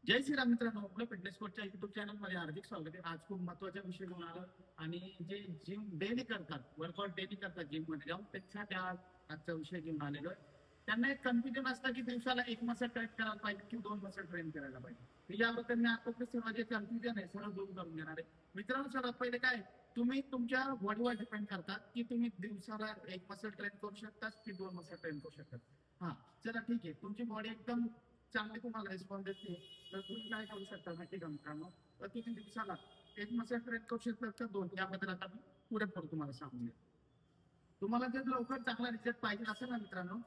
जय श्रीराम मित्रांनो, आपलं fitness कोचच्या YouTube channel मध्ये हार्दिक स्वागत आहे. आज खूप महत्वाचा विषय घेऊन आलो आणि जे जिम डेली करतात, वर्कआउट डेली करतात जिम मध्ये जाऊन, त्यासाठी आजचा विषय घेऊन आलेलो आहे. त्यांना एक कन्फ्युजन असतं की दिवसाला एक मसल ट्रेन करायला पाहिजे की दोन मसल ट्रेन करायला पाहिजे. याबद्दल मी आता सर्व जे कन्फ्युजन आहे सर्व दूर करून घेणार आहे. मित्रांनो, सर्वात पहिले काय, तुम्ही तुमच्या बॉडीवर डिपेंड करतात की तुम्ही दिवसाला एक मसल ट्रेन करू शकता की दोन मसल ट्रेन करू शकता. हा, चला ठीक आहे. तुमची बॉडी एकदम चांगली तुम्हाला रिस्पॉन्स देते, तर तुम्ही काय करू शकता माहिती का मित्रांनो? तर तुम्ही दिवसाला एक मसल ट्रेन करू शकता तर दोन. याबद्दल आता मी पुढे तुम्हाला सांगूया. तुम्हाला जर लवकर चांगला रिझल्ट पाहिजे असेल ना मित्रांनो,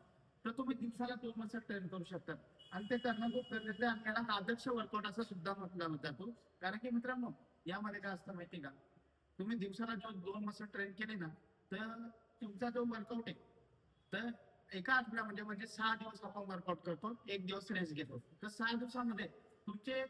तर तुम्ही दिवसाला दोन मसल ट्रेन करू शकता. आणि ते करणं खूप गरजेचं आहे. आणि याला आदर्श वर्कआउट असं सुद्धा म्हटलं जातो. कारण की मित्रांनो, यामध्ये काय असतं माहिती का, तुम्ही दिवसाला जो दोन मसल ट्रेन केले ना, तर तुमचा जो वर्कआउट आहे, तर एका आठवड्यामध्ये म्हणजे 6 दिवस आपण वर्कआउट करतो, एक दिवस रेस्ट घेतो. तर 6 दिवसामध्ये तुमचे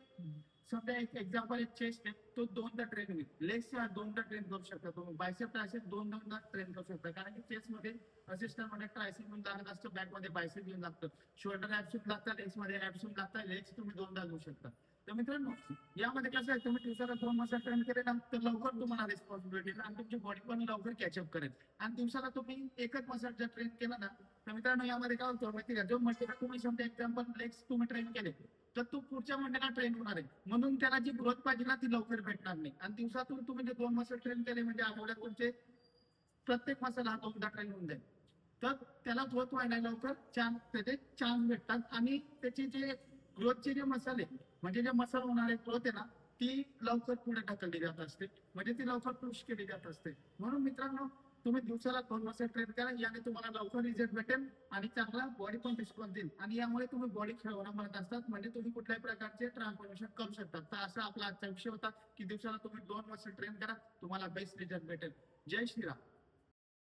समजा एक एक्झाम्पल, एक चेस्ट आहे, तो दोनदा ट्रेन होईल. लेग्स दोनदा ट्रेन करू शकता तुम्ही. बायसेप ट्रायसेप दोनदा ट्रेन करू शकता. कारण की चेस्ट मध्ये असिस्टंट मध्ये ट्रायसेप येऊन लागत असतं, बॅक मध्ये बायसेप येऊन लागतं, शोल्डर ऍप्सून लागतात, लेग्स मध्ये ऍप्सून लागतात, लेग्स तुम्ही दोनदा घेऊ शकता. तर मित्रांनो, यामध्ये कसं आहे, तुम्ही दिवसाला दोन मसल ट्रेन केले ना, तर लवकर तुम्हाला रिस्पॉन्सिबिलिटी आणि तुमची बॉडी पण लवकर कॅचअप करेल. आणि दिवसाला तुम्ही एकच मसल जर ट्रेन केला ना, तर मित्रांनो यामध्ये काय होतं माहिती का, जो मटेरियल तुम्ही समजा एक्झाम्पल लेग्स तुम्ही ट्रेन केले, तर तो पुढच्या मंडेला ट्रेन होणार आहे. म्हणून त्याला जी ग्रोथ पाहिजे ना, ती लवकर भेटणार नाही. आणि दिवसातून तुम्ही जे दोन मसल ट्रेन केले म्हणजे आठवड्यात तुमचे प्रत्येक मसल हा दोनदा ट्रेन होऊन जाईल. तर त्याला ग्रोथ व्हायला लवकर त्याचे चान्स भेटतात. आणि त्याचे जे ग्रोथचे जे मसल आहे, म्हणजे जे मसल होणारे ग्रोथ आहे ना, ती लवकर पुढे ढकलली जात असते, म्हणजे ती लवकर पुश केली जात असते. म्हणून मित्रांनो, तुम्ही दिवसाला दोन मसल ट्रेन करा, याने तुम्हाला लवकर रिझल्ट भेटेल आणि चांगला बॉडी पण रिस्पॉन्स देईल. आणि यामुळे तुम्ही बॉडी खेळवणं म्हणत असतात, म्हणजे तुम्ही कुठल्याही प्रकारचे ट्रान्सफॉर्मेशन करू शकता. तर असा आपला आजचा विषय होता की दिवसाला तुम्ही दोन मसल ट्रेन करा, तुम्हाला बेस्ट रिझल्ट भेटेल. जय श्रीराम.